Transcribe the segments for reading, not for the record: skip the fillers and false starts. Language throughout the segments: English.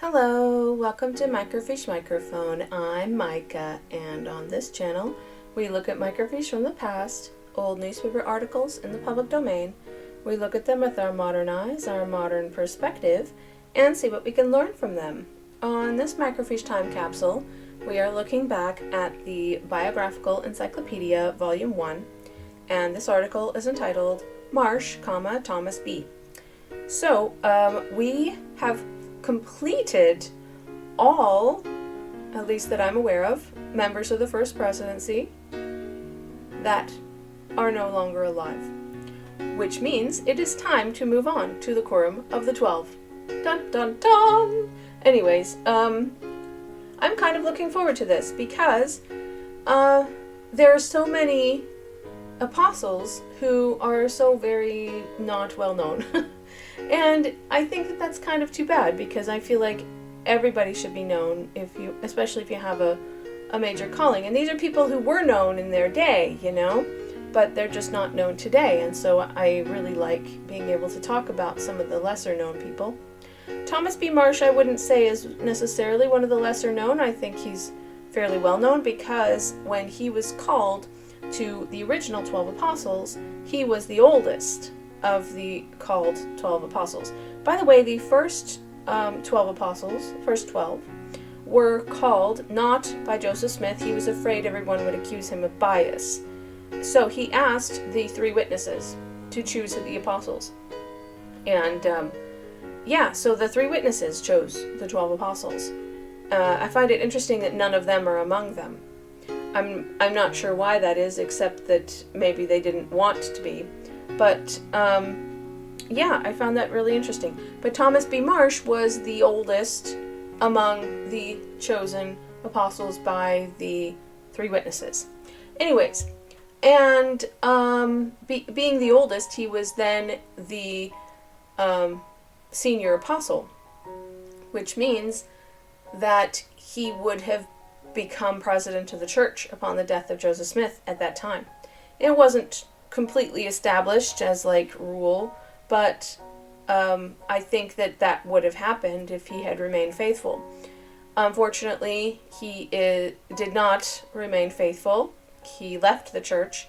Hello, welcome to Microfiche Microphone. I'm Micah, and on this channel, we look at microfiche from the past, old newspaper articles in the public domain. We look at them with our modern eyes, our modern perspective, and see what we can learn from them. On this microfiche time capsule, we are looking back at the Biographical Encyclopedia, Volume 1, and this article is entitled Marsh, Thomas B. So, we have completed all, at least that I'm aware of, members of the First Presidency that are no longer alive. Which means it is time to move on to the Quorum of the 12. Dun dun dun! Anyways, I'm kind of looking forward to this because there are so many apostles who are so very not well known. And I think that that's kind of too bad because I feel like everybody should be known, especially if you have a major calling. And these are people who were known in their day, but they're just not known today. And so I really like being able to talk about some of the lesser known people. Thomas B. Marsh, I wouldn't say is necessarily one of the lesser known. I think he's fairly well known because when he was called to the original 12 apostles, he was the oldest of the called 12 apostles. By the way, the first 12 apostles, first 12, were called not by Joseph Smith. He was afraid everyone would accuse him of bias. So he asked the 3 witnesses to choose the apostles. And so the 3 witnesses chose the 12 apostles. I find it interesting that none of them are among them. I'm not sure why that is, except that maybe they didn't want to be. But, I found that really interesting. But Thomas B. Marsh was the oldest among the chosen apostles by the 3 witnesses. Anyways, and being the oldest, he was then the senior apostle, which means that he would have become president of the church upon the death of Joseph Smith at that time. It wasn't completely established as rule, but I think that would have happened if he had remained faithful. Unfortunately, he did not remain faithful. He left the church,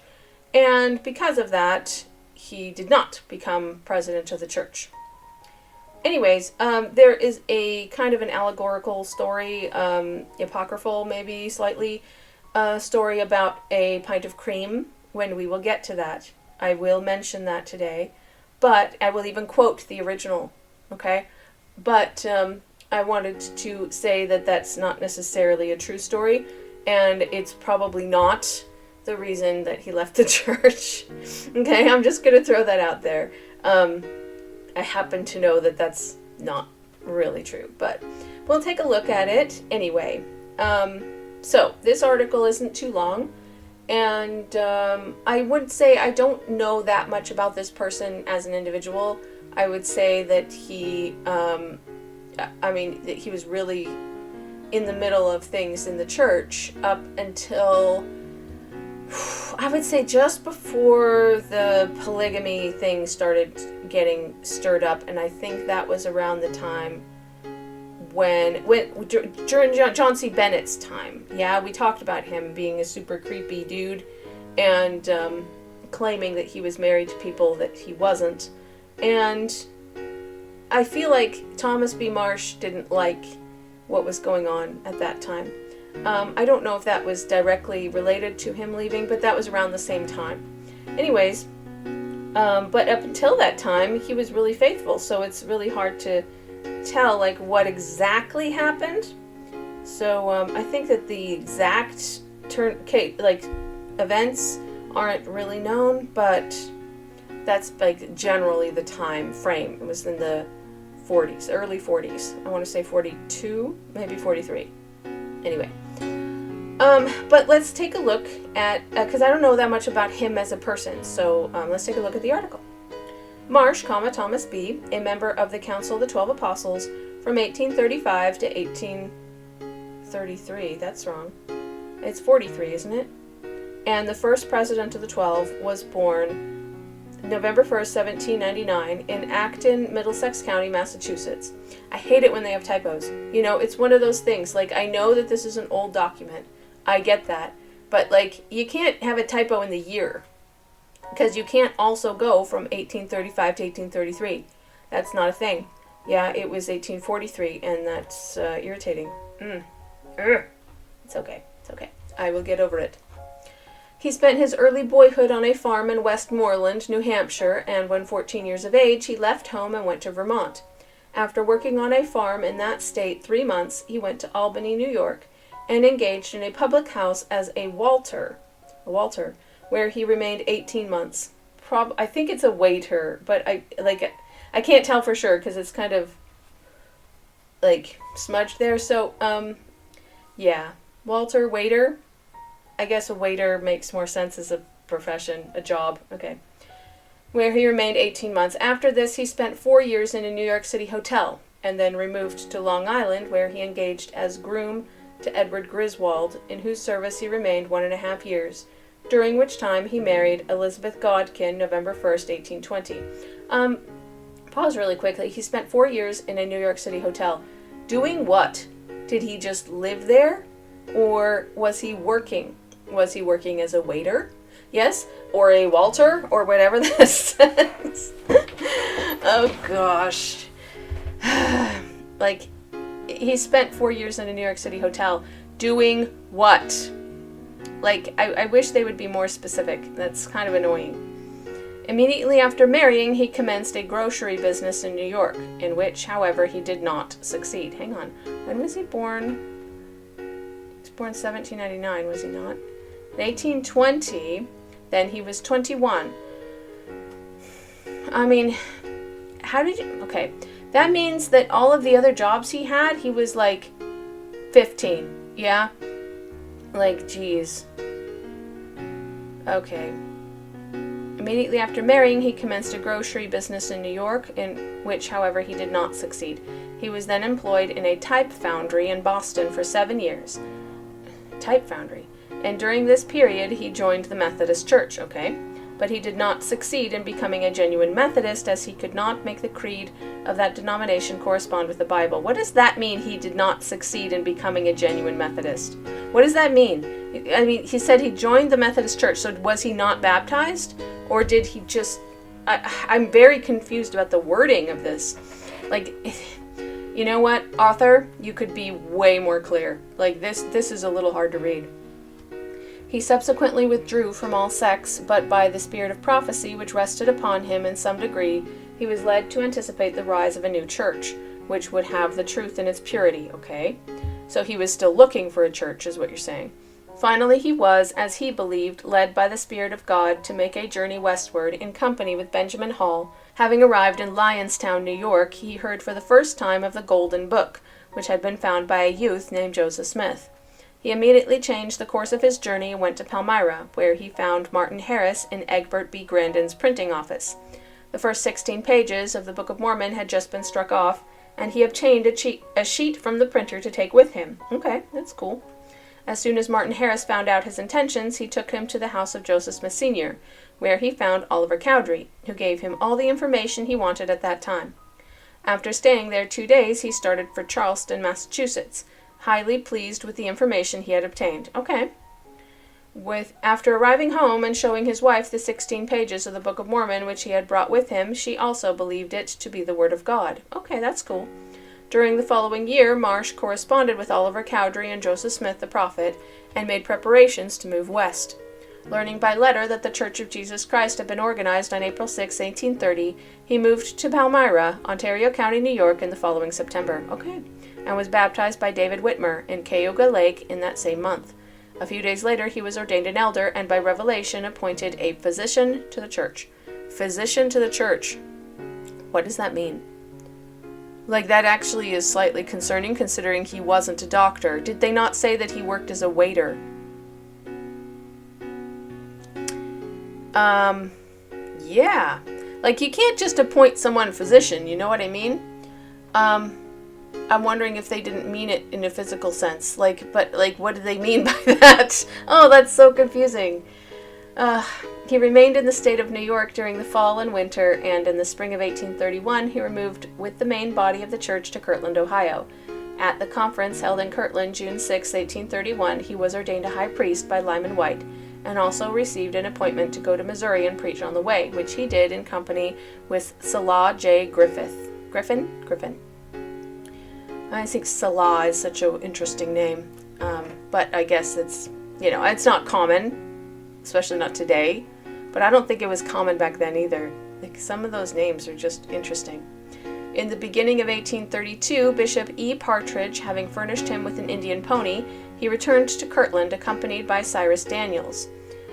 and because of that, he did not become president of the church. Anyways, there is a kind of an allegorical story, apocryphal maybe slightly, story about a pint of cream. When we will get to that, I will mention that today, but I will even quote the original, okay? But I wanted to say that that's not necessarily a true story, and it's probably not the reason that he left the church, okay? I'm just going to throw that out there. I happen to know that that's not really true, but we'll take a look at it anyway. So this article isn't too long. And I would say I don't know that much about this person as an individual. I would say that that he was really in the middle of things in the church up until, I would say, just before the polygamy thing started getting stirred up. And I think that was around the time during John C. Bennett's time. Yeah, we talked about him being a super creepy dude and claiming that he was married to people that he wasn't. And I feel like Thomas B. Marsh didn't like what was going on at that time. I don't know if that was directly related to him leaving, but that was around the same time. Anyways, but up until that time, he was really faithful, so it's really hard to tell what exactly happened. So I think that the exact events aren't really known, but that's generally the time frame. It was in the 40s, early 40s. I want to say 42, maybe 43. Anyway, but let's take a look at, because I don't know that much about him as a person, so let's take a look at the article. Marsh, Thomas B., a member of the Council of the 12 Apostles from 1835 to 1833. That's wrong. It's 43, isn't it? And the first president of the 12 was born November 1st, 1799, in Acton, Middlesex County, Massachusetts. I hate it when they have typos. You know, it's one of those things. Like, I know that this is an old document. I get that. But, like, you can't have a typo in the year. Because you can't also go from 1835 to 1833. That's not a thing. Yeah, it was 1843, and that's irritating. It's okay. It's okay. I will get over it. He spent his early boyhood on a farm in Westmoreland, New Hampshire, and when 14 years of age, he left home and went to Vermont. After working on a farm in that state 3 months, he went to Albany, New York, and engaged in a public house as a Walter, where he remained 18 months. I think it's a waiter, but I can't tell for sure because it's kind of like smudged there. So, yeah, Walter, waiter. I guess a waiter makes more sense as a profession, a job. Okay. Where he remained 18 months. After this, he spent 4 years in a New York City hotel and then removed to Long Island, where he engaged as groom to Edward Griswold, in whose service he remained 1.5 years, during which time he married Elizabeth Godkin, November 1st, 1820. Pause really quickly. He spent 4 years in a New York City hotel. Doing what? Did he just live there? Or was he working? Was he working as a waiter? Yes? Or a Walter? Or whatever that says. Oh, gosh. Like, he spent 4 years in a New York City hotel. Doing what? Like, I wish they would be more specific. That's kind of annoying. Immediately after marrying, he commenced a grocery business in New York, in which, however, he did not succeed. Hang on. When was he born? He was born 1799, was he not? In 1820, then he was 21. I mean, how did you... Okay. That means that all of the other jobs he had, he was like 15. Yeah? Like, geez. Okay. Immediately after marrying, he commenced a grocery business in New York, in which, however, he did not succeed. He was then employed in a type foundry in Boston for 7 years. Type foundry. And during this period, he joined the Methodist Church, okay? But he did not succeed in becoming a genuine Methodist, as he could not make the creed of that denomination correspond with the Bible. What does that mean, he did not succeed in becoming a genuine Methodist? What does that mean? I mean, he said he joined the Methodist Church, so was he not baptized? Or did he just... I'm very confused about the wording of this. Like, you know what, author? You could be way more clear. Like, this is a little hard to read. He subsequently withdrew from all sects, but by the spirit of prophecy which rested upon him in some degree, he was led to anticipate the rise of a new church, which would have the truth in its purity, okay? So he was still looking for a church, is what you're saying. Finally, he was, as he believed, led by the Spirit of God to make a journey westward in company with Benjamin Hall. Having arrived in Lionstown, New York, he heard for the first time of the Golden Book, which had been found by a youth named Joseph Smith. He immediately changed the course of his journey and went to Palmyra, where he found Martin Harris in Egbert B. Grandin's printing office. The first 16 pages of the Book of Mormon had just been struck off, and he obtained a sheet from the printer to take with him. Okay, that's cool. As soon as Martin Harris found out his intentions, he took him to the house of Joseph Smith Sr., where he found Oliver Cowdery, who gave him all the information he wanted at that time. After staying there 2 days, he started for Charleston, Massachusetts, highly pleased with the information he had obtained. Okay. After arriving home and showing his wife the 16 pages of the Book of Mormon which he had brought with him, she also believed it to be the Word of God. Okay, that's cool. During the following year, Marsh corresponded with Oliver Cowdery and Joseph Smith the prophet, and made preparations to move west. Learning by letter that the Church of Jesus Christ had been organized on April 6, 1830, he moved to Palmyra, Ontario County, New York, in the following September. Okay. And was baptized by David Whitmer in Cayuga Lake in that same month. A few days later, he was ordained an elder and by revelation appointed a physician to the church. Physician to the church. What does that mean? Like, that actually is slightly concerning considering he wasn't a doctor. Did they not say that he worked as a waiter? Yeah. Like, you can't just appoint someone physician, you know what I mean? I'm wondering if they didn't mean it in a physical sense. But what do they mean by that? Oh, that's so confusing. He remained in the state of New York during the fall and winter, and in the spring of 1831 he removed with the main body of the church to Kirtland, Ohio. At the conference held in Kirtland, June 6, 1831, he was ordained a high priest by Lyman White, and also received an appointment to go to Missouri and preach on the way, which he did in company with Salah J. Griffin. I think Salah is such an interesting name, but I guess it's not common, especially not today, but I don't think it was common back then either. Like, some of those names are just interesting. In the beginning of 1832, Bishop E. Partridge, having furnished him with an Indian pony, he returned to Kirtland accompanied by Cyrus Daniels.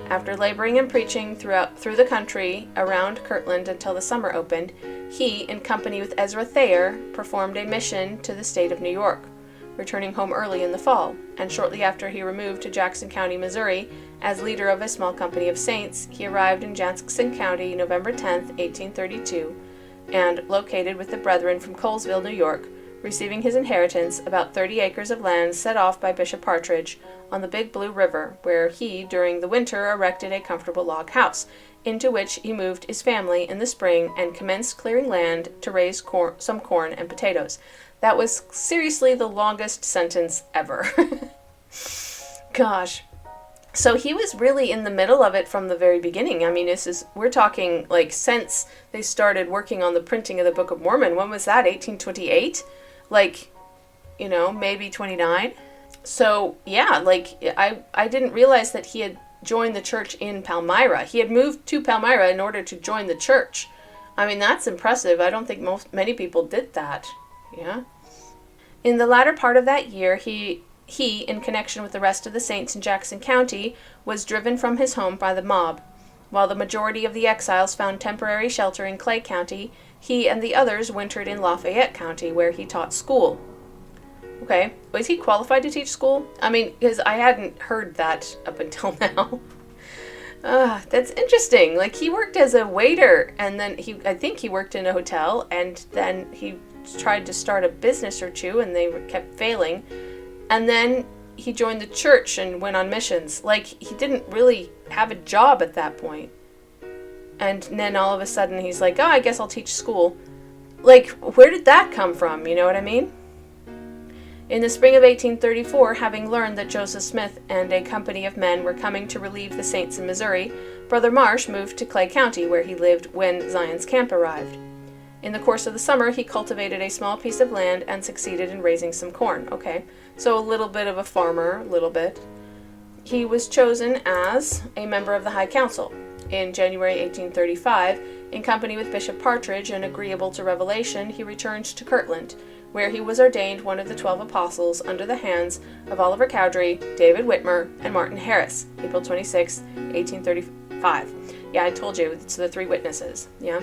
After laboring and preaching through the country around Kirtland until the summer opened, he, in company with Ezra Thayer, performed a mission to the state of New York, returning home early in the fall, and shortly after he removed to Jackson County, Missouri, as leader of a small company of saints. He arrived in Jackson County November 10, 1832, and located with the brethren from Colesville, New York, receiving his inheritance, about 30 acres of land set off by Bishop Partridge on the Big Blue River, where he, during the winter, erected a comfortable log house, into which he moved his family in the spring and commenced clearing land to raise some corn and potatoes. That was seriously the longest sentence ever. Gosh. So he was really in the middle of it from the very beginning. I mean, we're talking like since they started working on the printing of the Book of Mormon. When was that? 1828? Maybe 29. So yeah, I didn't realize that he had joined the church in Palmyra. He had moved to Palmyra in order to join the church. I mean, that's impressive. I don't think many people did that. Yeah. In the latter part of that year, he, in connection with the rest of the saints in Jackson County, was driven from his home by the mob. While the majority of the exiles found temporary shelter in Clay County, he and the others wintered in Lafayette County, where he taught school. Okay, was he qualified to teach school? I mean, because I hadn't heard that up until now. That's interesting. Like, he worked as a waiter, and then I think he worked in a hotel, and then he tried to start a business or two, and they kept failing. And then he joined the church and went on missions. Like, he didn't really have a job at that point. And then all of a sudden he's like, I guess I'll teach school. Like, where did that come from? You know what I mean? In the spring of 1834, having learned that Joseph Smith and a company of men were coming to relieve the saints in Missouri, Brother Marsh moved to Clay County, where he lived when Zion's camp arrived. In the course of the summer, he cultivated a small piece of land and succeeded in raising some corn. Okay, so a little bit of a farmer, He was chosen as a member of the High Council. In January 1835, in company with Bishop Partridge and agreeable to revelation, he returned to Kirtland, where he was ordained one of the 12 apostles under the hands of Oliver Cowdery, David Whitmer, and Martin Harris, April 26, 1835. Yeah, I told you, it's the 3 witnesses, yeah?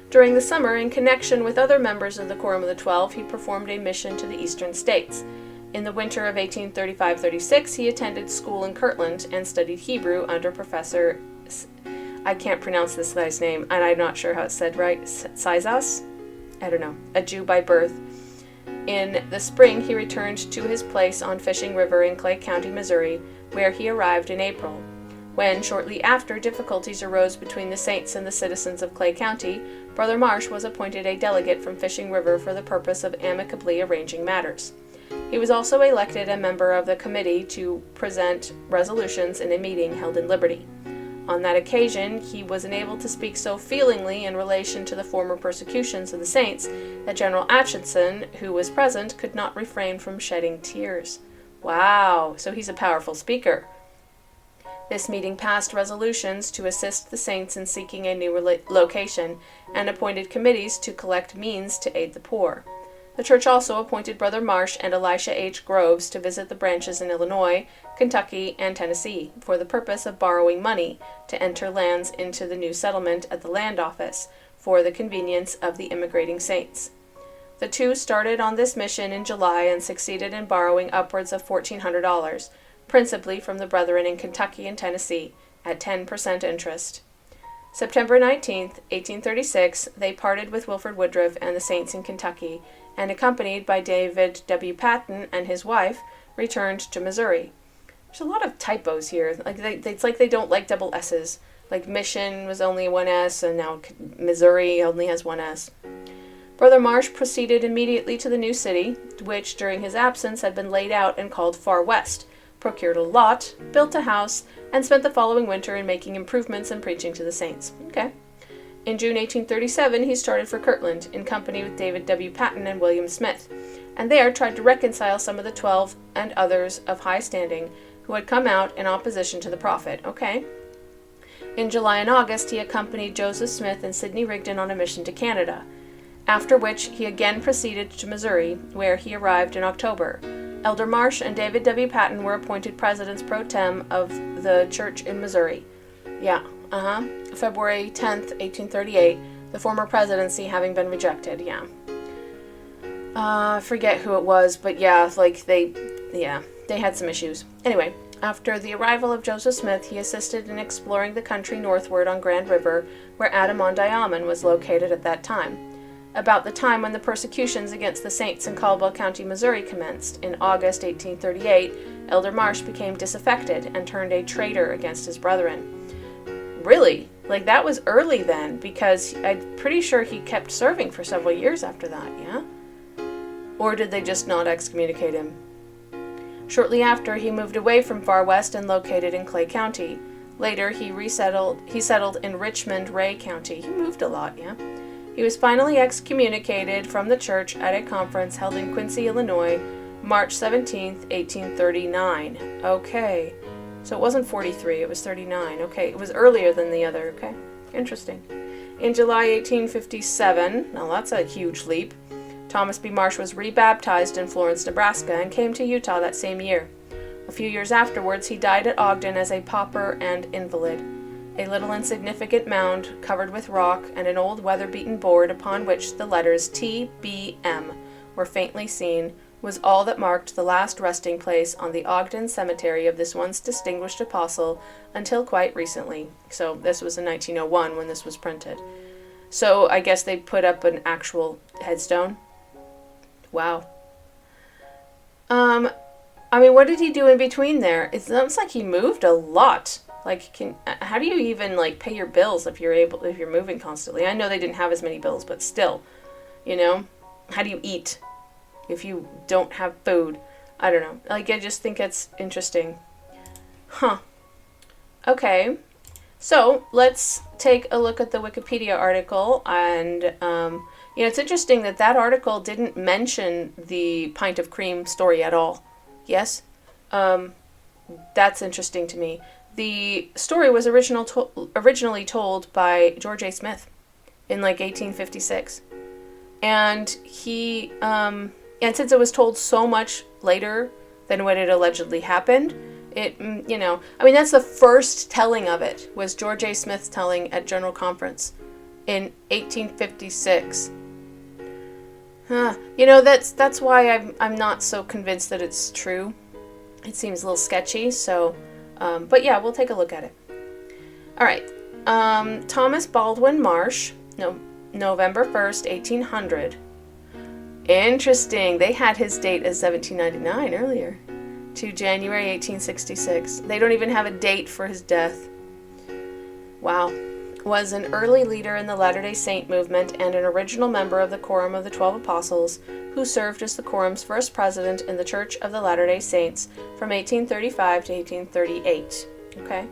During the summer, in connection with other members of the Quorum of the 12, he performed a mission to the eastern states. In the winter of 1835-36, he attended school in Kirtland and studied Hebrew under Professor, I can't pronounce this guy's name, and I'm not sure how it's said right, Sizas? I don't know, a Jew by birth. In the spring, he returned to his place on Fishing River in Clay County, Missouri, where he arrived in April. When, shortly after, difficulties arose between the saints and the citizens of Clay County, Brother Marsh was appointed a delegate from Fishing River for the purpose of amicably arranging matters. He was also elected a member of the committee to present resolutions in a meeting held in Liberty. On that occasion, he was enabled to speak so feelingly in relation to the former persecutions of the saints that General Atchison, who was present, could not refrain from shedding tears. Wow, so he's a powerful speaker. This meeting passed resolutions to assist the saints in seeking a new location and appointed committees to collect means to aid the poor. The church also appointed Brother Marsh and Elisha H. Groves to visit the branches in Illinois, Kentucky, and Tennessee for the purpose of borrowing money to enter lands into the new settlement at the land office for the convenience of the immigrating saints. The 2 started on this mission in July and succeeded in borrowing upwards of $1,400, principally from the brethren in Kentucky and Tennessee, at 10% interest. September 19, 1836, they parted with Wilford Woodruff and the saints in Kentucky, and accompanied by David W. Patton and his wife, returned to Missouri. There's a lot of typos here. Like it's like they don't like double S's. Like Mission was only one S, and now Missouri only has one S. Brother Marsh proceeded immediately to the new city, which during his absence had been laid out and called Far West, procured a lot, built a house, and spent the following winter in making improvements and preaching to the saints. Okay. In June 1837, he started for Kirtland, in company with David W. Patten and William Smith, and there tried to reconcile some of the 12 and others of high standing who had come out in opposition to the prophet. Okay. In July and August, he accompanied Joseph Smith and Sidney Rigdon on a mission to Canada, after which he again proceeded to Missouri, where he arrived in October. Elder Marsh and David W. Patten were appointed presidents pro tem of the church in Missouri. Yeah, February 10th, 1838, the former presidency having been rejected, yeah. I forget who it was, but yeah, like they had some issues. Anyway, after the arrival of Joseph Smith, he assisted in exploring the country northward on Grand River, where Adam-on-Diamond was located at that time. About the time when the persecutions against the saints in Caldwell County, Missouri commenced, in August 1838, Elder Marsh became disaffected and turned a traitor against his brethren. Really? Like, that was early then, because I'm pretty sure he kept serving for several years after that, yeah? Or did they just not excommunicate him? Shortly after, he moved away from Far West and located in Clay County. Later, he settled in Richmond, Ray County. He moved a lot, yeah? He was finally excommunicated from the church at a conference held in Quincy, Illinois, March 17, 1839. Okay. So it wasn't 43, it was 39. Okay, it was earlier than the other. Okay, interesting. In July 1857, now that's a huge leap, Thomas B. Marsh was rebaptized in Florence, Nebraska, and came to Utah that same year. A few years afterwards, he died at Ogden as a pauper and invalid. A little insignificant mound covered with rock and an old weather-beaten board upon which the letters T.B.M. were faintly seen was all that marked the last resting place on the Ogden cemetery of this once distinguished apostle until quite recently. So this was in 1901 when this was printed. So I guess they put up an actual headstone. Wow. I mean, what did he do in between there? It sounds like he moved a lot. Like, how do you even, like, pay your bills if you're moving constantly? I know they didn't have as many bills, but still, you know? How do you eat if you don't have food? I don't know. Like, I just think it's interesting. Huh. Okay. So, let's take a look at the Wikipedia article, and, it's interesting that article didn't mention the pint of cream story at all. Yes? That's interesting to me. The story was originally told by George A. Smith in like 1856. And and since it was told so much later than when it allegedly happened, that's the first telling of it, was George A. Smith's telling at General Conference in 1856. That's why I'm not so convinced that it's true. It seems a little sketchy, so... but yeah, we'll take a look at it. All right. Thomas Baldwin Marsh, November 1st, 1800. Interesting. They had his date as 1799 earlier, to January 1866. They don't even have a date for his death. Wow. Was an early leader in the Latter-day Saint movement and an original member of the Quorum of the 12 Apostles, who served as the Quorum's first president in the Church of the Latter-day Saints from 1835 to 1838. Okay?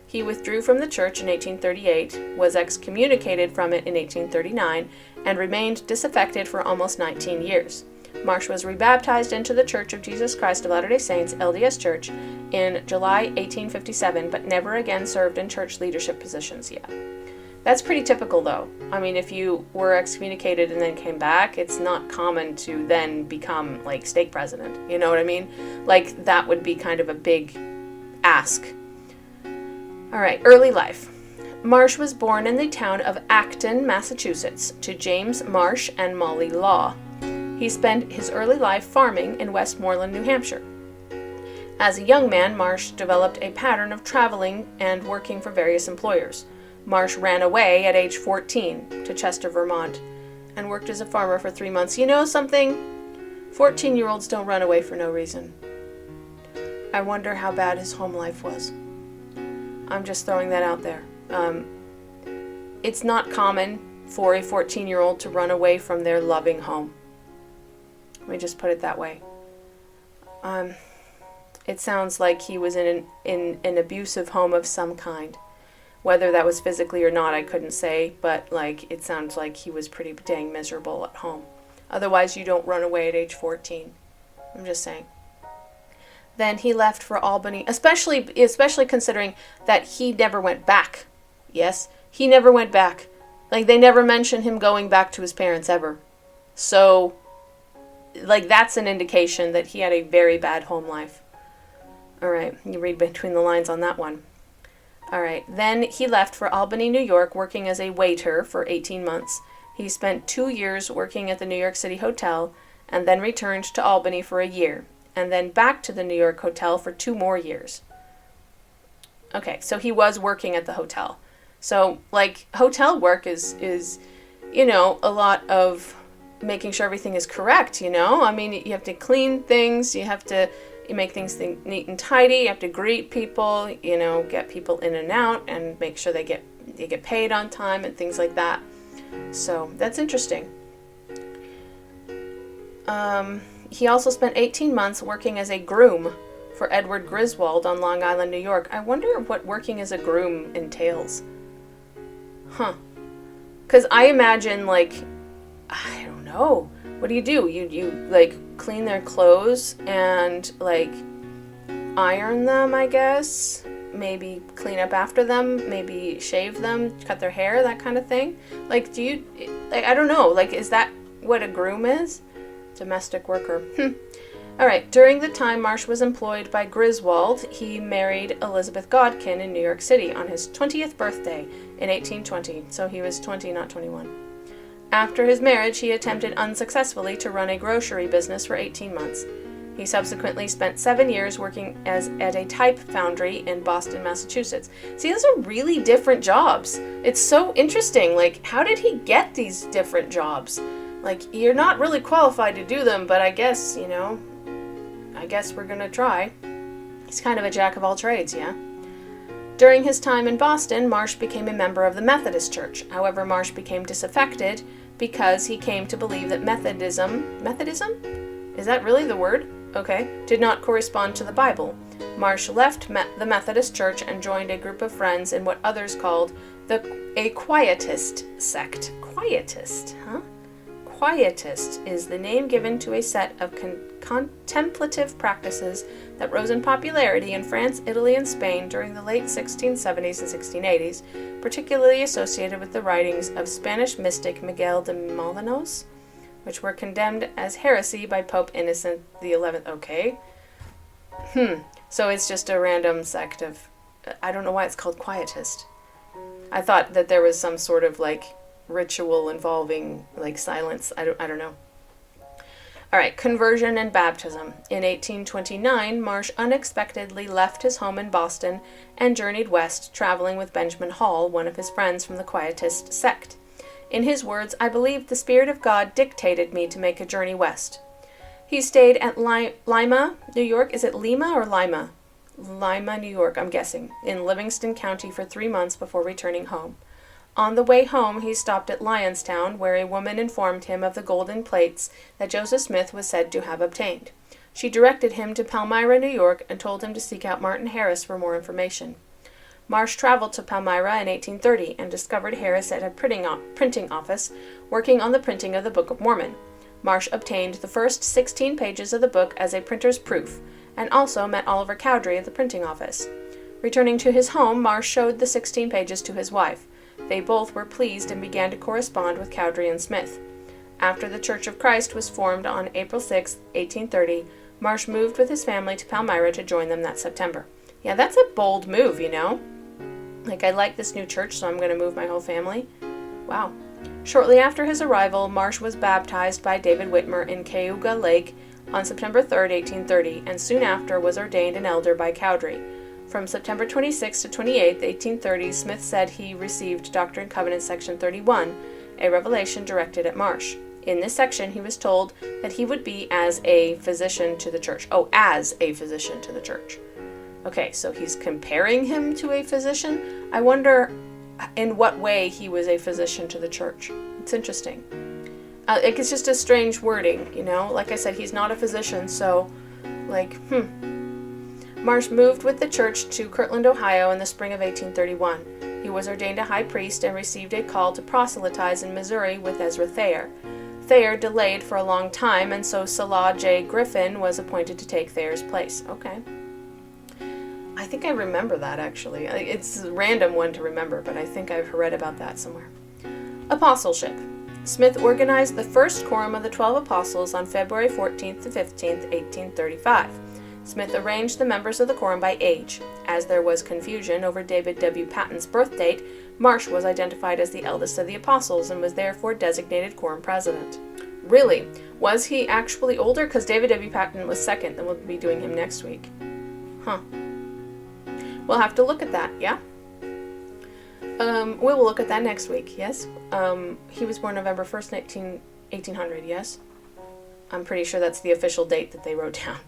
He withdrew from the church in 1838, was excommunicated from it in 1839, and remained disaffected for almost 19 years. Marsh was rebaptized into the Church of Jesus Christ of Latter-day Saints, LDS Church, in July 1857, but never again served in church leadership positions yet. That's pretty typical, though. I mean, if you were excommunicated and then came back, it's not common to then become, like, stake president. You know what I mean? Like, that would be kind of a big ask. All right, early life. Marsh was born in the town of Acton, Massachusetts, to James Marsh and Molly Law. He spent his early life farming in Westmoreland, New Hampshire. As a young man, Marsh developed a pattern of traveling and working for various employers. Marsh ran away at age 14 to Chester, Vermont, and worked as a farmer for 3 months. You know something? 14-year-olds don't run away for no reason. I wonder how bad his home life was. I'm just throwing that out there. It's not common for a 14-year-old to run away from their loving home. Let me just put it that way. It sounds like he was in an abusive home of some kind. Whether that was physically or not, I couldn't say, but it sounds like he was pretty dang miserable at home. Otherwise, you don't run away at age 14. I'm just saying. Then he left for Albany, especially considering that he never went back. Yes, he never went back. They never mentioned him going back to his parents ever. So, that's an indication that he had a very bad home life. All right, you read between the lines on that one. All right, then he left for Albany, New York, working as a waiter for 18 months. He spent 2 years working at the New York City Hotel, and then returned to Albany for a year, and then back to the New York Hotel for 2 more years. Okay, so he was working at the hotel. So, hotel work is a lot of making sure everything is correct, I mean, you have to clean things, you make things neat and tidy, you have to greet people, get people in and out, and make sure they get paid on time and things like that. So, that's interesting. He also spent 18 months working as a groom for Edward Griswold on Long Island, New York. I wonder what working as a groom entails. Huh. Because I imagine, I don't know. What do? You clean their clothes and, iron them, I guess? Maybe clean up after them? Maybe shave them? Cut their hair? That kind of thing? I don't know. Is that what a groom is? Domestic worker. All right. During the time Marsh was employed by Griswold, he married Elizabeth Godkin in New York City on his 20th birthday in 1820. So he was 20, not 21. After his marriage, he attempted unsuccessfully to run a grocery business for 18 months. He subsequently spent 7 years working at a type foundry in Boston, Massachusetts. See, those are really different jobs. It's so interesting. How did he get these different jobs? You're not really qualified to do them, but I guess, I guess we're going to try. He's kind of a jack of all trades, yeah? During his time in Boston, Marsh became a member of the Methodist Church. However, Marsh became disaffected because he came to believe that Methodism? Is that really the word? Okay. Did not correspond to the Bible. Marsh left the Methodist Church and joined a group of friends in what others called a Quietist sect. Quietist, huh? Quietist is the name given to a set of contemplative practices that rose in popularity in France, Italy, and Spain during the late 1670s and 1680s, particularly associated with the writings of Spanish mystic Miguel de Molinos, which were condemned as heresy by Pope Innocent XI. Okay. So it's just a random sect of... I don't know why it's called Quietist. I thought that there was some sort of, ritual involving, silence. I don't know. All right, conversion and baptism. In 1829, Marsh unexpectedly left his home in Boston and journeyed west, traveling with Benjamin Hall, one of his friends from the Quietist sect. In his words, "I believe the Spirit of God dictated me to make a journey west." He stayed at Lima, New York. Is it Lima or Lima? Lima, New York, I'm guessing, in Livingston County for 3 months before returning home. On the way home, he stopped at Lionstown, where a woman informed him of the golden plates that Joseph Smith was said to have obtained. She directed him to Palmyra, New York, and told him to seek out Martin Harris for more information. Marsh traveled to Palmyra in 1830 and discovered Harris at a printing office working on the printing of the Book of Mormon. Marsh obtained the first 16 pages of the book as a printer's proof, and also met Oliver Cowdery at the printing office. Returning to his home, Marsh showed the 16 pages to his wife. They both were pleased and began to correspond with Cowdery and Smith. After the Church of Christ was formed on April 6, 1830, Marsh moved with his family to Palmyra to join them that September. Yeah, that's a bold move, I like this new church, so I'm going to move my whole family. Wow. Shortly after his arrival, Marsh was baptized by David Whitmer in Cayuga Lake on September 3, 1830, and soon after was ordained an elder by Cowdery. From September 26 to 28, 1830, Smith said he received Doctrine and Covenants Section 31, a revelation directed at Marsh. In this section, he was told that he would be as a physician to the church. Oh, as a physician to the church. Okay, so he's comparing him to a physician. I wonder in what way he was a physician to the church. It's interesting. It's just a strange wording, you know? Like I said, he's not a physician, so, like, Marsh moved with the church to Kirtland, Ohio in the spring of 1831. He was ordained a high priest and received a call to proselytize in Missouri with Ezra Thayer. Thayer delayed for a long time, and so Salah J. Griffin was appointed to take Thayer's place. Okay. I think I remember that, actually. It's a random one to remember, but I think I've read about that somewhere. Apostleship. Smith organized the first quorum of the 12 apostles on February 14th to 15th, 1835. Smith arranged the members of the quorum by age. As there was confusion over David W. Patton's birth date, Marsh was identified as the eldest of the apostles and was therefore designated quorum president. Really? Was he actually older? Because David W. Patton was second, and we'll be doing him next week. Huh. We'll have to look at that, yeah? We will look at that next week, yes? He was born November 1st, 1800, yes? I'm pretty sure that's the official date that they wrote down.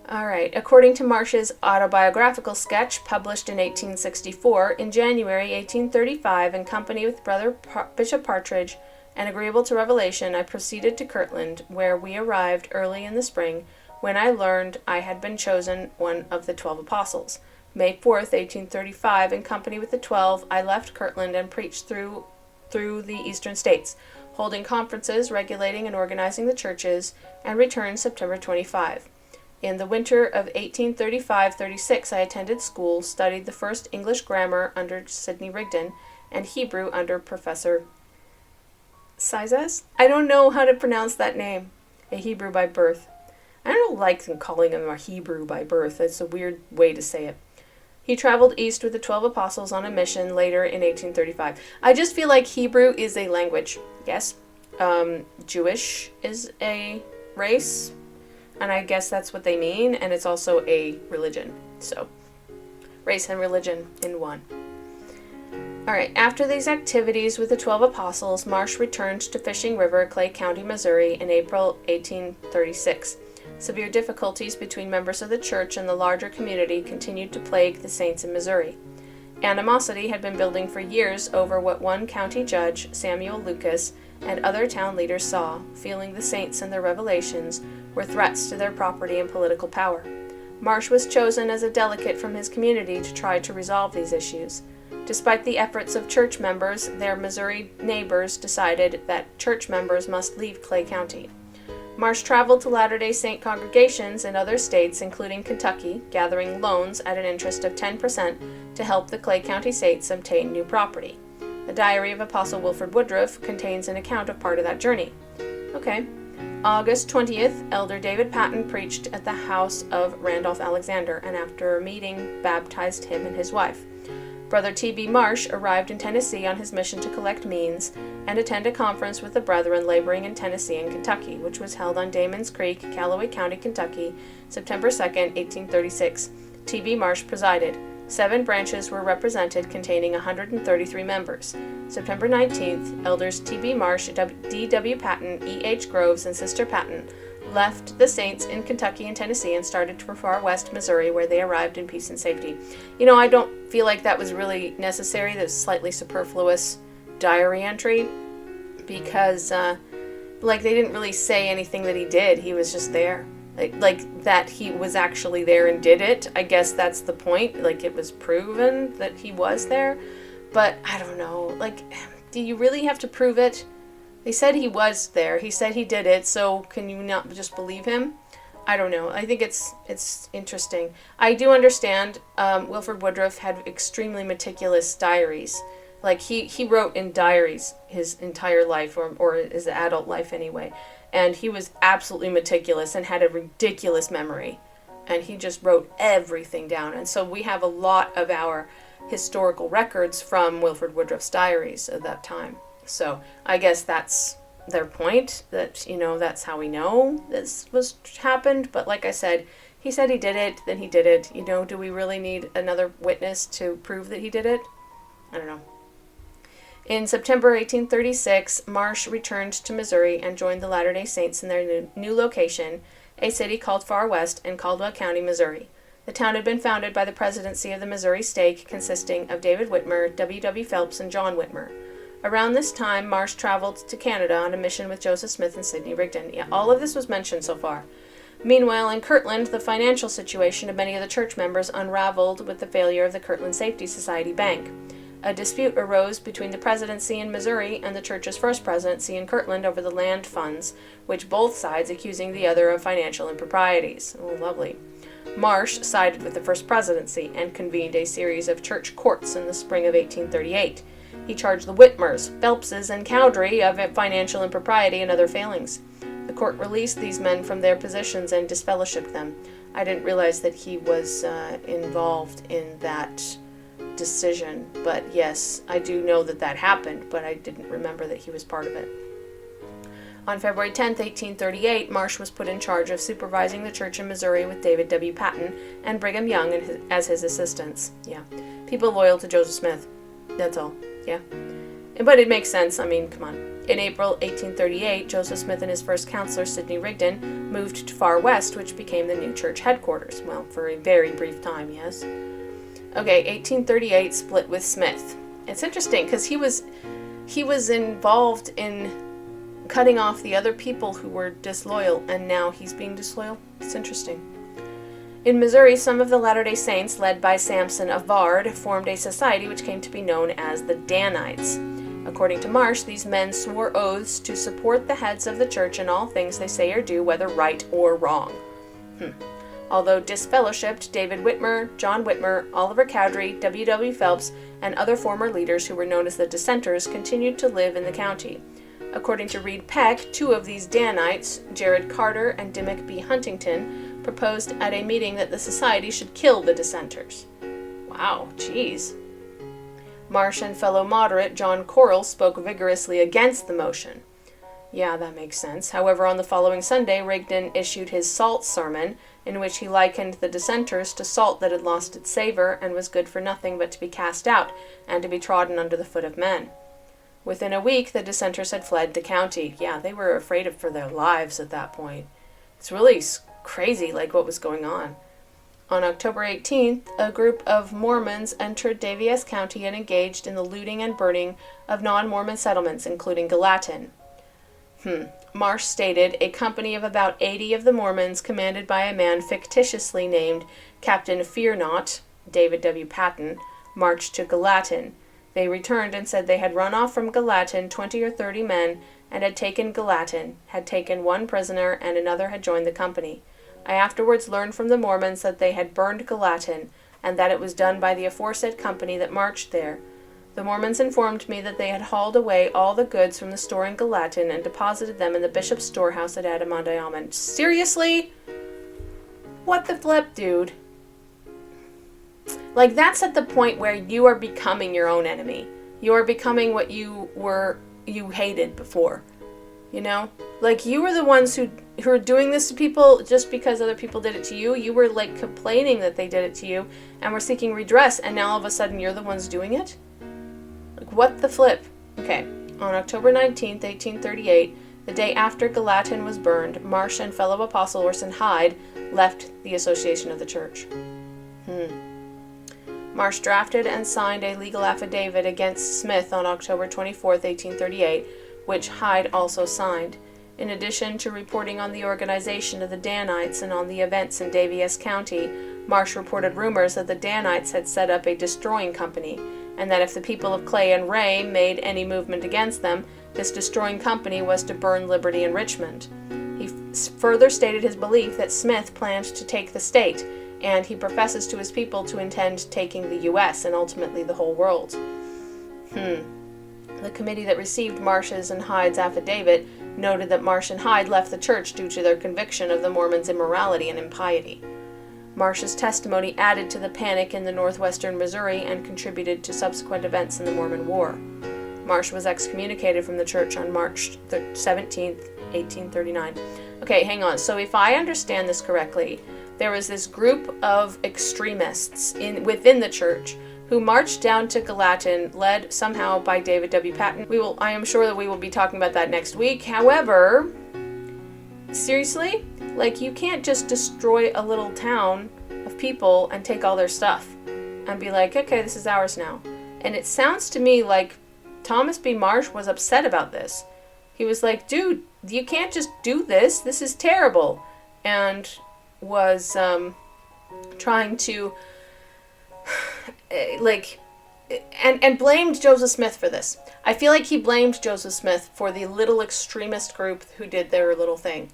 Alright, according to Marsh's autobiographical sketch, published in 1864, in January 1835, in company with Brother Bishop Partridge, and agreeable to revelation, I proceeded to Kirtland, where we arrived early in the spring, when I learned I had been chosen one of the 12 apostles. May 4th, 1835, in company with the 12, I left Kirtland and preached through the eastern states, holding conferences, regulating and organizing the churches, and returned September 25. In the winter of 1835-36, I attended school, studied the first English grammar under Sidney Rigdon, and Hebrew under Professor Sizes? I don't know how to pronounce that name. A Hebrew by birth. I don't like them calling him a Hebrew by birth. It's a weird way to say it. He traveled east with the 12 apostles on a mission later in 1835. I just feel like Hebrew is a language. Yes. Jewish is a race. And I guess that's what they mean. And it's also a religion. So, race and religion in one. Alright, after these activities with the 12 apostles, Marsh returned to Fishing River, Clay County, Missouri in April 1836. Severe difficulties between members of the church and the larger community continued to plague the saints in Missouri. Animosity had been building for years over what one county judge, Samuel Lucas, and other town leaders saw, feeling the saints and their revelations were threats to their property and political power. Marsh was chosen as a delegate from his community to try to resolve these issues. Despite the efforts of church members, their Missouri neighbors decided that church members must leave Clay County. Marsh traveled to Latter-day Saint congregations in other states, including Kentucky, gathering loans at an interest of 10% to help the Clay County saints obtain new property. The Diary of Apostle Wilford Woodruff contains an account of part of that journey. Okay. August 20th, Elder David Patton preached at the house of Randolph Alexander, and after a meeting, baptized him and his wife. Brother T.B. Marsh arrived in Tennessee on his mission to collect means and attend a conference with the brethren laboring in Tennessee and Kentucky, which was held on Damon's Creek, Callaway County, Kentucky, September 2nd, 1836. T.B. Marsh presided. 7 branches were represented, containing 133 members. September 19th, Elders T.B. Marsh, D.W. Patton, E.H. Groves, and Sister Patton left the saints in Kentucky and Tennessee and started for far west Missouri, where they arrived in peace and safety. You know, I don't feel like that was really necessary. That was slightly superfluous diary entry because, they didn't really say anything that he did. He was just there. Like that he was actually there and did it. I guess that's the point. Like, it was proven that he was there. But, I don't know. Like, do you really have to prove it? They said he was there. He said he did it, so can you not just believe him? I don't know. I think it's interesting. I do understand Wilford Woodruff had extremely meticulous diaries. Like, he wrote in diaries his entire life, or his adult life anyway. And he was absolutely meticulous and had a ridiculous memory. And he just wrote everything down. And so we have a lot of our historical records from Wilford Woodruff's diaries at that time. So I guess that's their point, that, that's how we know this happened. But like I said, he said he did it, then he did it. Do we really need another witness to prove that he did it? I don't know. In September 1836, Marsh returned to Missouri and joined the Latter-day Saints in their new location, a city called Far West in Caldwell County, Missouri. The town had been founded by the presidency of the Missouri Stake, consisting of David Whitmer, W.W. Phelps, and John Whitmer. Around this time, Marsh traveled to Canada on a mission with Joseph Smith and Sidney Rigdon. Yeah, all of this was mentioned so far. Meanwhile, in Kirtland, the financial situation of many of the church members unraveled with the failure of the Kirtland Safety Society Bank. A dispute arose between the presidency in Missouri and the church's first presidency in Kirtland over the land funds, which both sides accusing the other of financial improprieties. Oh, lovely. Marsh sided with the first presidency and convened a series of church courts in the spring of 1838. He charged the Whitmers, Phelpses, and Cowdery of financial impropriety and other failings. The court released these men from their positions and disfellowshipped them. I didn't realize that he was involved in that decision, but yes, I do know that that happened, but I didn't remember that he was part of it. On February 10, 1838, Marsh was put in charge of supervising the church in Missouri with David W. Patton and Brigham Young as his assistants. Yeah, people loyal to Joseph Smith. That's all. Yeah. But it makes sense. I mean, come on. In April 1838, Joseph Smith and his first counselor, Sidney Rigdon, moved to Far West, which became the new church headquarters. Well, for a very brief time, yes. Okay, 1838 split with Smith. It's interesting because he was involved in cutting off the other people who were disloyal, and now he's being disloyal. It's interesting. In Missouri, some of the Latter-day Saints, led by Samson of Vard, formed a society which came to be known as the Danites. According to Marsh, these men swore oaths to support the heads of the church in all things they say or do, whether right or wrong. Although disfellowshipped, David Whitmer, John Whitmer, Oliver Cowdery, W.W. Phelps, and other former leaders who were known as the Dissenters continued to live in the county. According to Reed Peck, two of these Danites, Jared Carter and Dimmock B. Huntington, proposed at a meeting that the society should kill the Dissenters. Wow, geez. Marsh and fellow moderate John Corrill spoke vigorously against the motion. Yeah, that makes sense. However, on the following Sunday, Rigdon issued his salt sermon, in which he likened the Dissenters to salt that had lost its savor and was good for nothing but to be cast out and to be trodden under the foot of men. Within a week, the Dissenters had fled the county. Yeah, they were afraid for their lives at that point. It's really crazy, like, what was going on. On October 18th, a group of Mormons entered Daviess County and engaged in the looting and burning of non-Mormon settlements, including Gallatin. Marsh stated, a company of about 80 of the Mormons, commanded by a man fictitiously named Captain Fear Not, David W. Patton, marched to Gallatin. They returned and said they had run off from Gallatin 20 or 30 men and had taken Gallatin, had taken one prisoner, and another had joined the company. I afterwards learned from the Mormons that they had burned Gallatin, and that it was done by the aforesaid company that marched there. The Mormons informed me that they had hauled away all the goods from the store in Gallatin and deposited them in the bishop's storehouse at Adirondack. Seriously? What the flip, dude? Like, that's at the point where you are becoming your own enemy. You are becoming what you hated before. You know? Like, you were the ones who are doing this to people just because other people did it to you. You were, like, complaining that they did it to you and were seeking redress, and now all of a sudden you're the ones doing it? Like, what the flip? Okay, on October 19th, 1838, the day after Gallatin was burned, Marsh and fellow apostle Orson Hyde left the Association of the Church. Marsh drafted and signed a legal affidavit against Smith on October 24th, 1838, which Hyde also signed. In addition to reporting on the organization of the Danites and on the events in Daviess County, Marsh reported rumors that the Danites had set up a destroying company, and that if the people of Clay and Ray made any movement against them, this destroying company was to burn Liberty and Richmond. He further stated his belief that Smith planned to take the state, and he professes to his people to intend taking the U.S. and ultimately the whole world. The committee that received Marsh's and Hyde's affidavit noted that Marsh and Hyde left the church due to their conviction of the Mormons' immorality and impiety. Marsh's testimony added to the panic in the northwestern Missouri and contributed to subsequent events in the Mormon War. Marsh was excommunicated from the church on March 17, 1839. Okay, hang on. So if I understand this correctly, there was this group of extremists within the church who marched down to Gallatin, led somehow by David W. Patton. I am sure that we will be talking about that next week. However, seriously, like, you can't just destroy a little town of people and take all their stuff and be like, okay, this is ours now. And it sounds to me like Thomas B. Marsh was upset about this. He was like, dude, you can't just do this. This is terrible. And was trying to and blamed Joseph Smith for this. I feel like he blamed Joseph Smith for the little extremist group who did their little thing.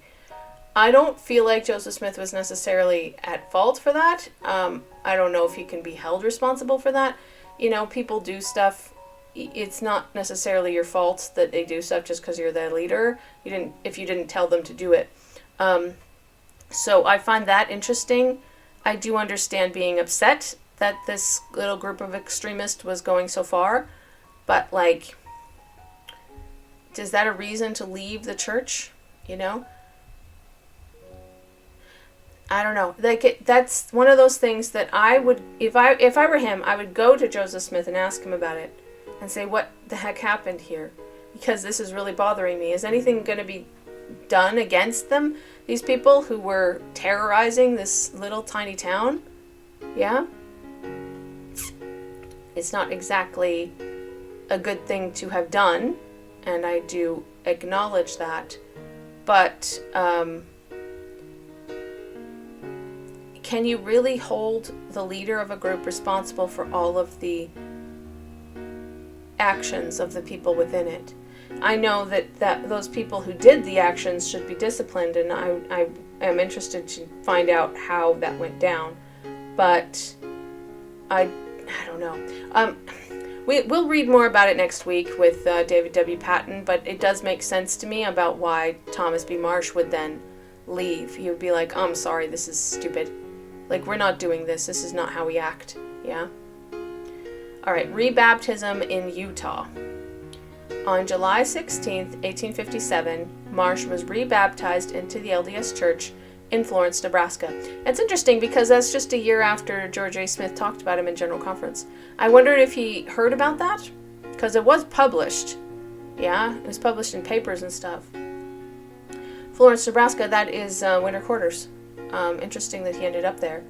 I don't feel like Joseph Smith was necessarily at fault for that. I don't know if he can be held responsible for that. You know, people do stuff. It's not necessarily your fault that they do stuff just because you're the leader. If you didn't tell them to do it. So I find that interesting. I do understand being upset that this little group of extremists was going so far, but, like, is that a reason to leave the church? You know? I don't know. Like, that's one of those things that I would, if I were him, I would go to Joseph Smith and ask him about it and say, what the heck happened here? Because this is really bothering me. Is anything going to be done against them? These people who were terrorizing this little tiny town? Yeah? It's not exactly a good thing to have done, and I do acknowledge that. But can you really hold the leader of a group responsible for all of the actions of the people within it? I know that those people who did the actions should be disciplined, and I am interested to find out how that went down. But I don't know. We'll read more about it next week with David W. Patton, but it does make sense to me about why Thomas B. Marsh would then leave. He would be like, I'm sorry, this is stupid. Like, we're not doing this. This is not how we act. Yeah? Alright, rebaptism in Utah. On July 16th, 1857, Marsh was rebaptized into the LDS Church in Florence, Nebraska. It's interesting because that's just a year after George A. Smith talked about him in General Conference. I wondered if he heard about that, because it was published. Yeah, it was published in papers and stuff. Florence, Nebraska, that is winter quarters. Interesting that he ended up there.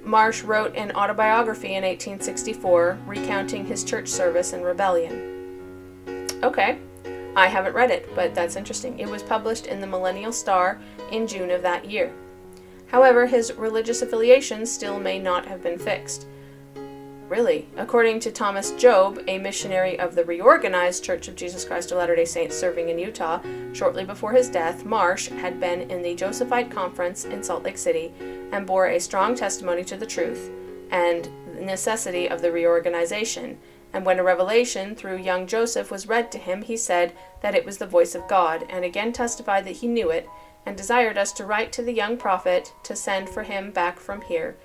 Marsh wrote an autobiography in 1864 recounting his church service and rebellion. Okay, I haven't read it, but that's interesting. It was published in the Millennial Star in June of that year. However, his religious affiliation still may not have been fixed. Really, according to Thomas Job, a missionary of the reorganized Church of Jesus Christ of Latter-day Saints serving in Utah, shortly before his death, Marsh had been in the Josephite Conference in Salt Lake City and bore a strong testimony to the truth and necessity of the reorganization. And when a revelation through young Joseph was read to him, he said that it was the voice of God, and again testified that he knew it, and desired us to write to the young prophet to send for him back from here,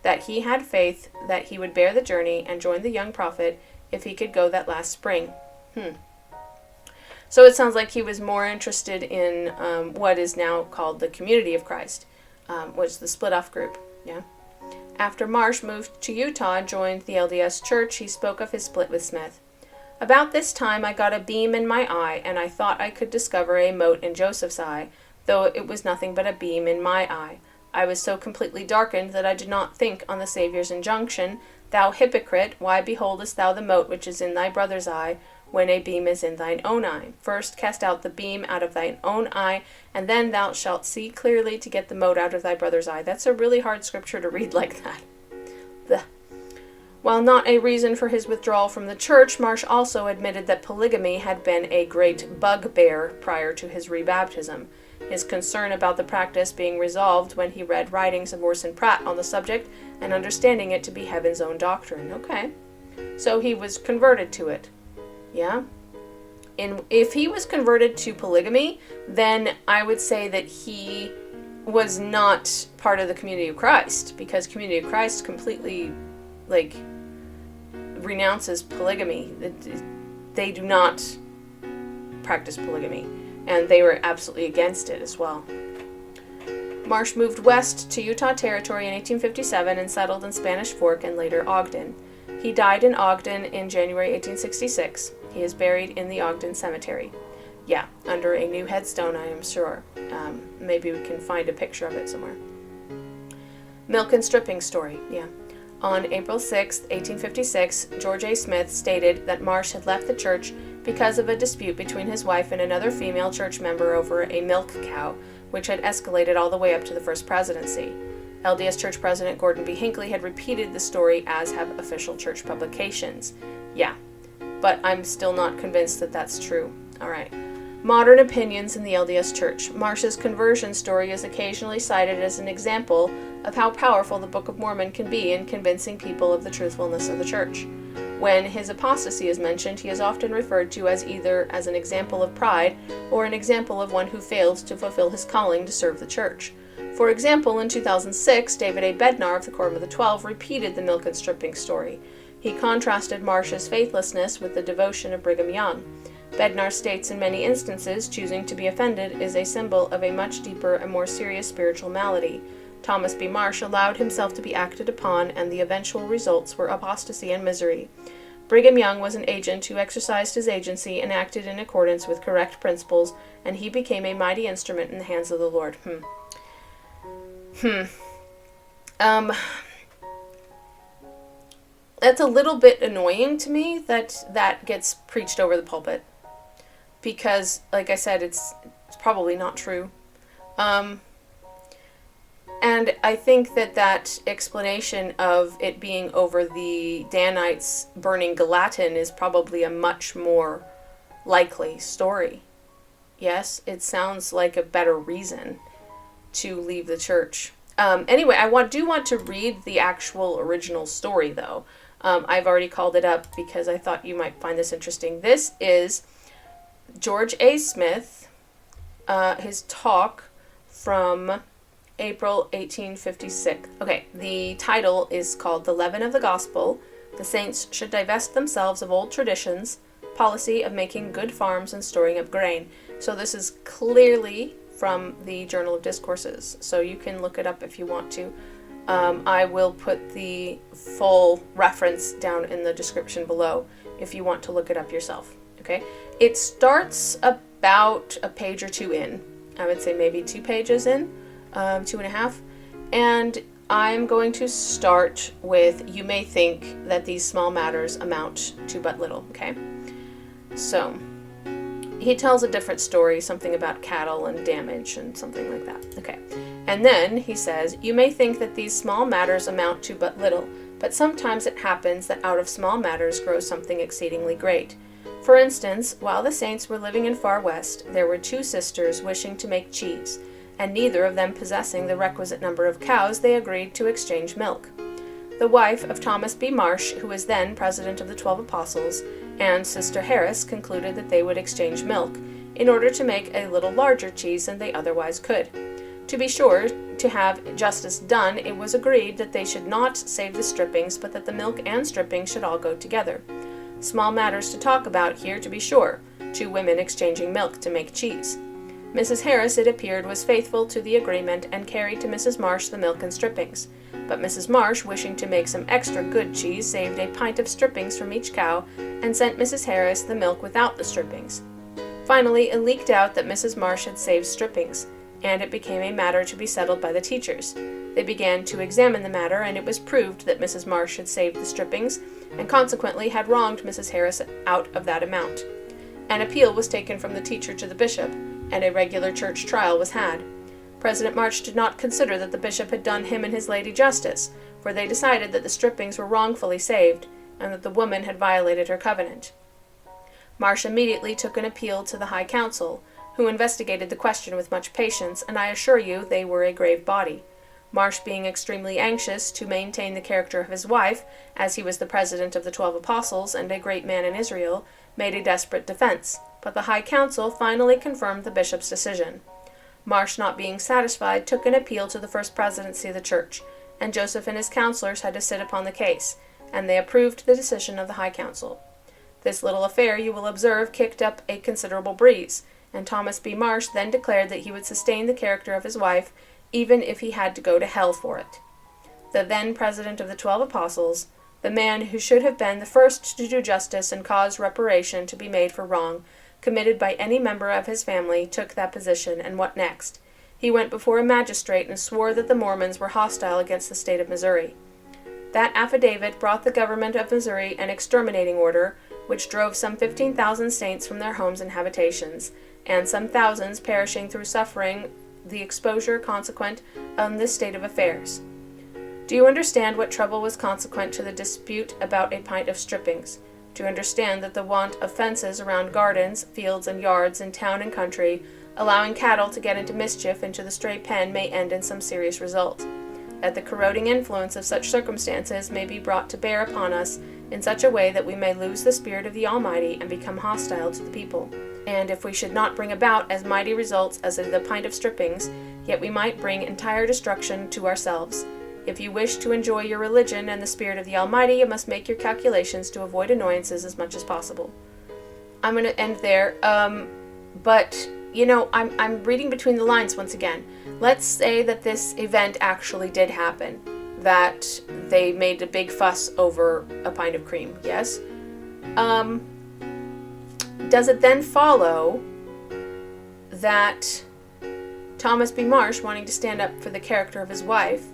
that he had faith that he would bear the journey and join the young prophet if he could go that last spring. So it sounds like he was more interested in what is now called the Community of Christ, which is the split-off group. Yeah. After Marsh moved to Utah and joined the LDS Church, he spoke of his split with Smith. About this time I got a beam in my eye, and I thought I could discover a mote in Joseph's eye, though it was nothing but a beam in my eye. I was so completely darkened that I did not think on the Saviour's injunction, Thou hypocrite, why beholdest thou the mote which is in thy brother's eye, when a beam is in thine own eye? First cast out the beam out of thine own eye, and then thou shalt see clearly to get the mote out of thy brother's eye. That's a really hard scripture to read like that. Blech. While not a reason for his withdrawal from the church, Marsh also admitted that polygamy had been a great bugbear prior to his rebaptism. His concern about the practice being resolved when he read writings of Orson Pratt on the subject and understanding it to be heaven's own doctrine. Okay. So he was converted to it. Yeah? If he was converted to polygamy, then I would say that he was not part of the Community of Christ, because Community of Christ completely, renounces polygamy. They do not practice polygamy, and they were absolutely against it as well. Marsh moved west to Utah Territory in 1857 and settled in Spanish Fork and later Ogden. He died in Ogden in January 1866. He is buried in the Ogden Cemetery. Yeah, under a new headstone, I am sure. Maybe we can find a picture of it somewhere. Milk and stripping story, yeah. On April 6, 1856, George A. Smith stated that Marsh had left the church because of a dispute between his wife and another female church member over a milk cow, which had escalated all the way up to the first presidency. LDS Church President Gordon B. Hinckley had repeated the story, as have official church publications. Yeah, but I'm still not convinced that that's true. All right. Modern opinions in the LDS Church. Marsh's conversion story is occasionally cited as an example of how powerful the Book of Mormon can be in convincing people of the truthfulness of the church. When his apostasy is mentioned, he is often referred to as either as an example of pride or an example of one who failed to fulfill his calling to serve the church. For example, in 2006, David A. Bednar of the Quorum of the Twelve repeated the milk and stripping story. He contrasted Marsh's faithlessness with the devotion of Brigham Young. Bednar states in many instances, choosing to be offended is a symbol of a much deeper and more serious spiritual malady. Thomas B. Marsh allowed himself to be acted upon, and the eventual results were apostasy and misery. Brigham Young was an agent who exercised his agency and acted in accordance with correct principles, and he became a mighty instrument in the hands of the Lord. That's a little bit annoying to me that gets preached over the pulpit. Because, like I said, it's probably not true. And I think that explanation of it being over the Danites burning Gallatin is probably a much more likely story. Yes, it sounds like a better reason to leave the church. Anyway, I do want to read the actual original story, though. I've already called it up because I thought you might find this interesting. This is George A. Smith, his talk from April 1856. Okay, the title is called The Leaven of the Gospel. The Saints Should Divest Themselves of Old Traditions, Policy of Making Good Farms and Storing Up Grain. So this is clearly from the Journal of Discourses, so you can look it up if you want to. I will put the full reference down in the description below if you want to look it up yourself. Okay, it starts about a page or two in. I would say maybe 2 pages in, 2.5. And I'm going to start with, you may think that these small matters amount to but little. Okay, so he tells a different story, something about cattle and damage and something like that. Okay, and then he says, you may think that these small matters amount to but little, but sometimes it happens that out of small matters grows something exceedingly great. For instance, while the saints were living in Far West, there were 2 sisters wishing to make cheese, and neither of them possessing the requisite number of cows, they agreed to exchange milk. The wife of Thomas B. Marsh, who was then president of the 12 Apostles, and Sister Harris concluded that they would exchange milk in order to make a little larger cheese than they otherwise could. To be sure to have justice done, it was agreed that they should not save the strippings, but that the milk and strippings should all go together. Small matters to talk about here, to be sure, 2 women exchanging milk to make cheese. Mrs. Harris, it appeared, was faithful to the agreement and carried to Mrs. Marsh the milk and strippings. But Mrs. Marsh, wishing to make some extra good cheese, saved a pint of strippings from each cow and sent Mrs. Harris the milk without the strippings. Finally, it leaked out that Mrs. Marsh had saved strippings, and it became a matter to be settled by the teachers. They began to examine the matter, and it was proved that Mrs. Marsh had saved the strippings, and consequently had wronged Mrs. Harris out of that amount. An appeal was taken from the teacher to the bishop, and a regular church trial was had. President Marsh did not consider that the bishop had done him and his lady justice, for they decided that the strippings were wrongfully saved, and that the woman had violated her covenant. Marsh immediately took an appeal to the High Council, who investigated the question with much patience, and I assure you they were a grave body. Marsh, being extremely anxious to maintain the character of his wife, as he was the president of the 12 Apostles and a great man in Israel, made a desperate defense, but the High Council finally confirmed the bishop's decision. Marsh, not being satisfied, took an appeal to the first presidency of the church, and Joseph and his counselors had to sit upon the case, and they approved the decision of the High Council. This little affair, you will observe, kicked up a considerable breeze, and Thomas B. Marsh then declared that he would sustain the character of his wife, even if he had to go to hell for it. The then president of the 12 Apostles, The man who should have been the first to do justice and cause reparation to be made for wrong committed by any member of his family took that position, and what next? He went before a magistrate and swore that the Mormons were hostile against the state of Missouri. That affidavit brought the government of Missouri an exterminating order, which drove some 15,000 saints from their homes and habitations, and some thousands perishing through suffering the exposure consequent on this state of affairs. Do you understand what trouble was consequent to the dispute about a pint of strippings? Do you understand that the want of fences around gardens, fields, and yards in town and country, allowing cattle to get into mischief into the stray pen, may end in some serious result? That the corroding influence of such circumstances may be brought to bear upon us in such a way that we may lose the spirit of the Almighty and become hostile to the people. And if we should not bring about as mighty results as the pint of strippings, yet we might bring entire destruction to ourselves. If you wish to enjoy your religion and the spirit of the Almighty, you must make your calculations to avoid annoyances as much as possible. I'm going to end there, but, you know, I'm reading between the lines once again. Let's say that this event actually did happen, that they made a big fuss over a pint of cream, yes? Does it then follow that Thomas B. Marsh, wanting to stand up for the character of his wife,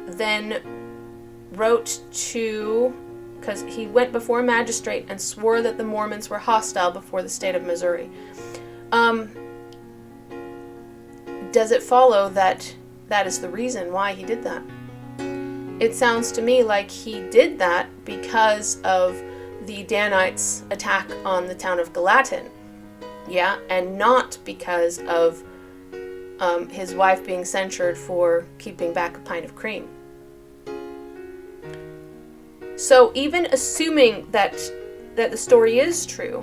then wrote to, because he went before a magistrate and swore that the Mormons were hostile before the state of Missouri. Does it follow that that is the reason why he did that? It sounds to me like he did that because of the Danites' attack on the town of Gallatin. Yeah, and not because of his wife being censured for keeping back a pint of cream. So even assuming that the story is true,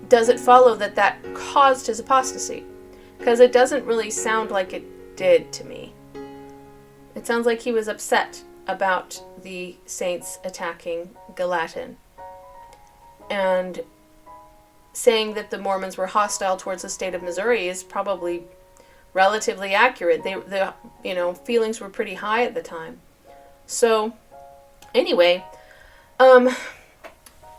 does it follow that that caused his apostasy? Because it doesn't really sound like it did to me. It sounds like he was upset about the saints attacking Gallatin. And saying that the Mormons were hostile towards the state of Missouri is probably relatively accurate. The feelings were pretty high at the time. So anyway,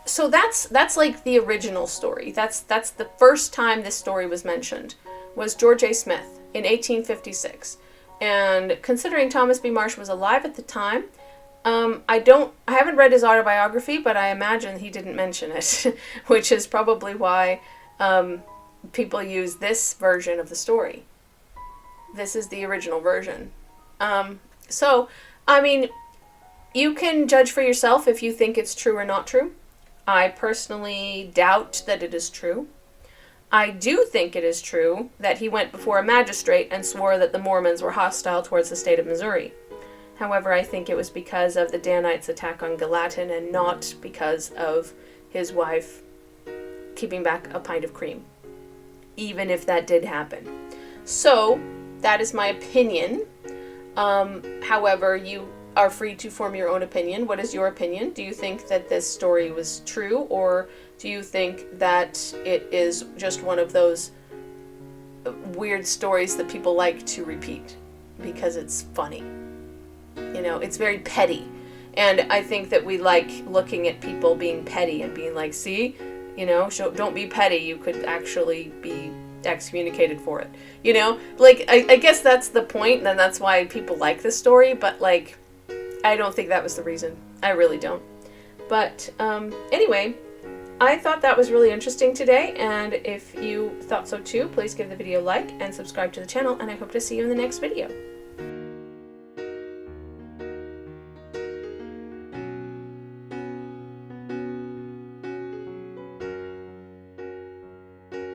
so that's like the original story. That's the first time this story was mentioned, was George A. Smith in 1856. And considering Thomas B. Marsh was alive at the time, I haven't read his autobiography, but I imagine he didn't mention it, which is probably why people use this version of the story. This is the original version. So, I mean, you can judge for yourself if you think it's true or not true. I personally doubt that it is true. I do think it is true that he went before a magistrate and swore that the Mormons were hostile towards the state of Missouri. However, I think it was because of the Danites' attack on Gallatin and not because of his wife keeping back a pint of cream, even if that did happen. So, that is my opinion. However, you are free to form your own opinion. What is your opinion? Do you think that this story was true, or do you think that it is just one of those weird stories that people like to repeat because it's funny? You know, it's very petty. And I think that we like looking at people being petty and being like, see, you know, don't be petty. You could actually be excommunicated for it. You know, like, I guess that's the point, and that's why people like this story, but, like, I don't think that was the reason. I really don't. But, anyway, I thought that was really interesting today, and if you thought so too, please give the video a like and subscribe to the channel, and I hope to see you in the next video.